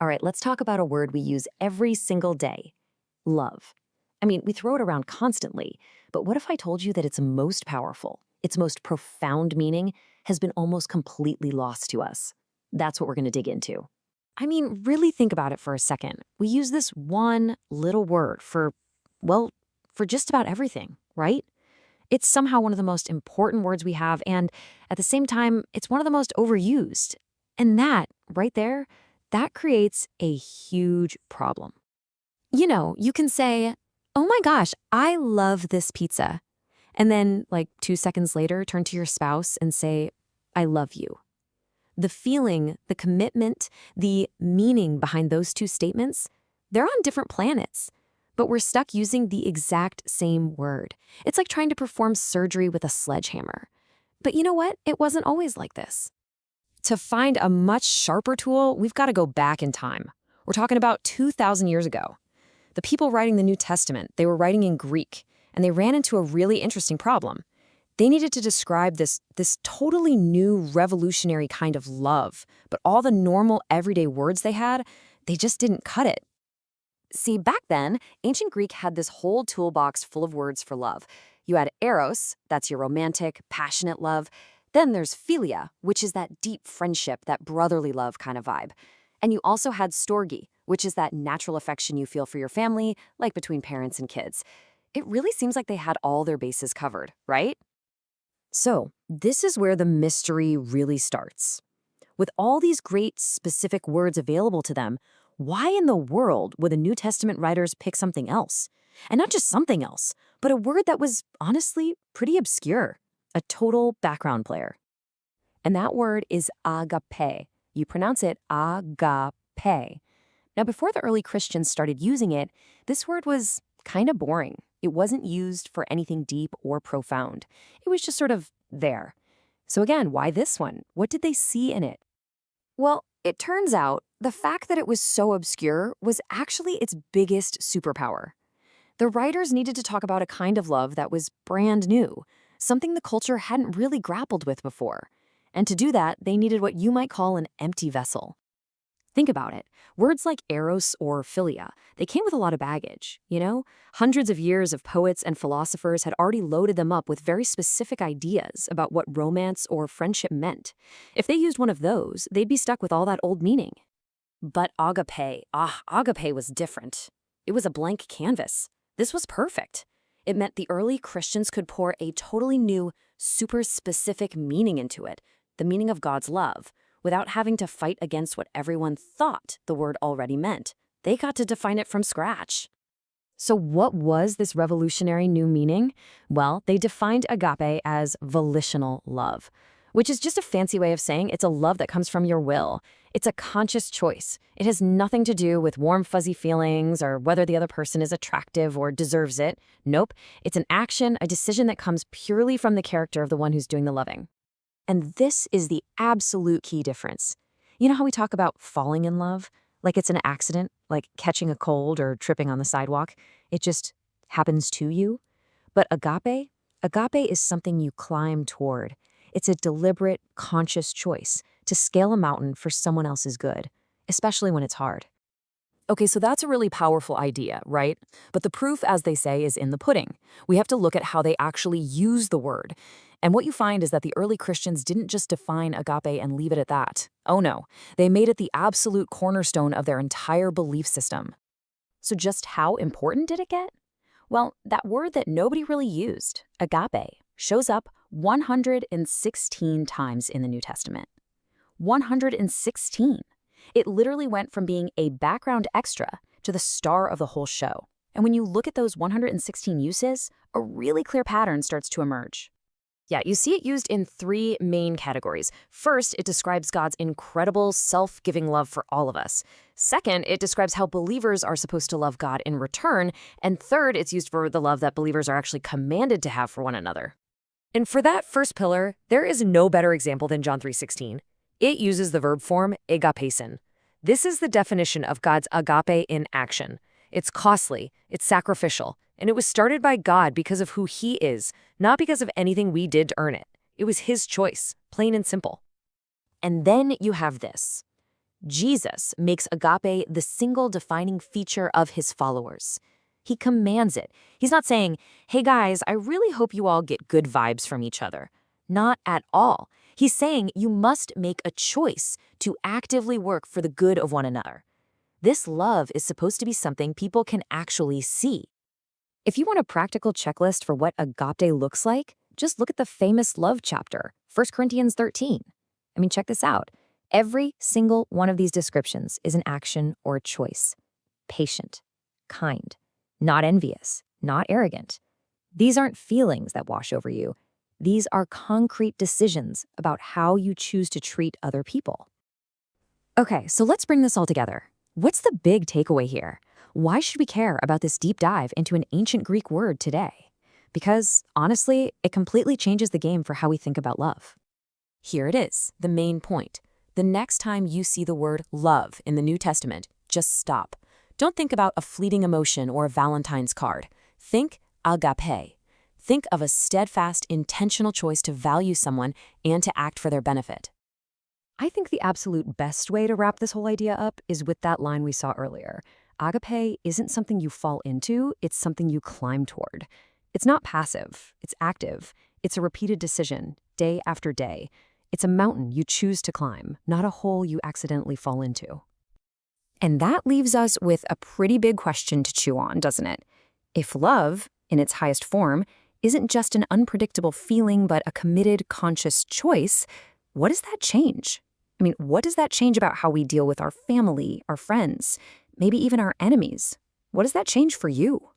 All right, let's talk about a word we use every single day: love. I mean, we throw it around constantly, but what if I told you that its most powerful, its most profound meaning has been almost completely lost to us? That's what we're going to dig into. I mean, really think about it for a second. We use this one little word well, for just about everything, right? It's somehow one of the most important words we have, and at the same time, it's one of the most overused. And that, right there, that creates a huge problem. You can say, "Oh my gosh, I love this pizza." And then, like 2 seconds later, turn to your spouse and say, "I love you." The feeling, the commitment, the meaning behind those two statements, they're on different planets. But we're stuck using the exact same word. It's like trying to perform surgery with a sledgehammer. But you know what? It wasn't always like this. To find a much sharper tool, we've got to go back in time. We're talking about 2,000 years ago. The people writing the New Testament, they were writing in Greek, and they ran into a really interesting problem. They needed to describe this totally new revolutionary kind of love, but all the normal everyday words they had, they just didn't cut it. See, back then, ancient Greek had this whole toolbox full of words for love. You had eros, that's your romantic, passionate love. Then there's philia, which is that deep friendship, that brotherly love kind of vibe. And you also had storge, which is that natural affection you feel for your family, like between parents and kids. It really seems like they had all their bases covered, right? So, this is where the mystery really starts. With all these great specific words available to them, why in the world would the New Testament writers pick something else? And not just something else, but a word that was honestly pretty obscure, a total background player. And that word is agápē. You pronounce it agápē. Now, before the early Christians started using it, this word was kind of boring. It wasn't used for anything deep or profound. It was just sort of there. So again, why this one? What did they see in it? Well, it turns out the fact that it was so obscure was actually its biggest superpower. The writers needed to talk about a kind of love that was brand new, something the culture hadn't really grappled with before. And to do that, they needed what you might call an empty vessel. Think about it. Words like eros or philia, they came with a lot of baggage, you know? Hundreds of years of poets and philosophers had already loaded them up with very specific ideas about what romance or friendship meant. If they used one of those, they'd be stuck with all that old meaning. But agápē was different. It was a blank canvas. This was perfect. It meant the early Christians could pour a totally new, super specific meaning into it, the meaning of God's love, without having to fight against what everyone thought the word already meant. They got to define it from scratch. So what was this revolutionary new meaning? Well, they defined agápē as volitional love, which is just a fancy way of saying it's a love that comes from your will. It's a conscious choice. It has nothing to do with warm, fuzzy feelings or whether the other person is attractive or deserves it. Nope. It's an action, a decision that comes purely from the character of the one who's doing the loving. And this is the absolute key difference. You know how we talk about falling in love? Like it's an accident, like catching a cold or tripping on the sidewalk. It just happens to you. But agápē is something you climb toward. It's a deliberate, conscious choice to scale a mountain for someone else's good, especially when it's hard. Okay, so that's a really powerful idea, right? But the proof, as they say, is in the pudding. We have to look at how they actually use the word. And what you find is that the early Christians didn't just define agápē and leave it at that. Oh no, they made it the absolute cornerstone of their entire belief system. So just how important did it get? Well, that word that nobody really used, agápē, shows up 116 times in the New Testament. 116. It literally went from being a background extra to the star of the whole show. And when you look at those 116 uses, a really clear pattern starts to emerge. Yeah, you see it used in 3 main categories. First, it describes God's incredible self-giving love for all of us. Second, it describes how believers are supposed to love God in return. And third, it's used for the love that believers are actually commanded to have for one another. And for that first pillar, there is no better example than John 3:16. It uses the verb form agapēsin. This is the definition of God's agápē in action. It's costly, it's sacrificial, and it was started by God because of who He is, not because of anything we did to earn it. It was His choice, plain and simple. And then you have this. Jesus makes agape the single defining feature of his followers. He commands it. He's not saying, hey guys, I really hope you all get good vibes from each other. Not at all. He's saying you must make a choice to actively work for the good of one another. This love is supposed to be something people can actually see. If you want a practical checklist for what agape looks like, just look at the famous love chapter, 1 Corinthians 13. Check this out. Every single one of these descriptions is an action or a choice. Patient, kind, not envious, not arrogant. These aren't feelings that wash over you. These are concrete decisions about how you choose to treat other people. Okay, so let's bring this all together. What's the big takeaway here? Why should we care about this deep dive into an ancient Greek word today? Because, honestly, it completely changes the game for how we think about love. Here it is, the main point. The next time you see the word love in the New Testament, just stop. Don't think about a fleeting emotion or a Valentine's card. Think agápē. Think of a steadfast, intentional choice to value someone and to act for their benefit. I think the absolute best way to wrap this whole idea up is with that line we saw earlier. Agape isn't something you fall into, it's something you climb toward. It's not passive, it's active. It's a repeated decision, day after day. It's a mountain you choose to climb, not a hole you accidentally fall into. And that leaves us with a pretty big question to chew on, doesn't it? If love, in its highest form, isn't just an unpredictable feeling but a committed, conscious choice, what does that change? What does that change about how we deal with our family, our friends, maybe even our enemies? What does that change for you?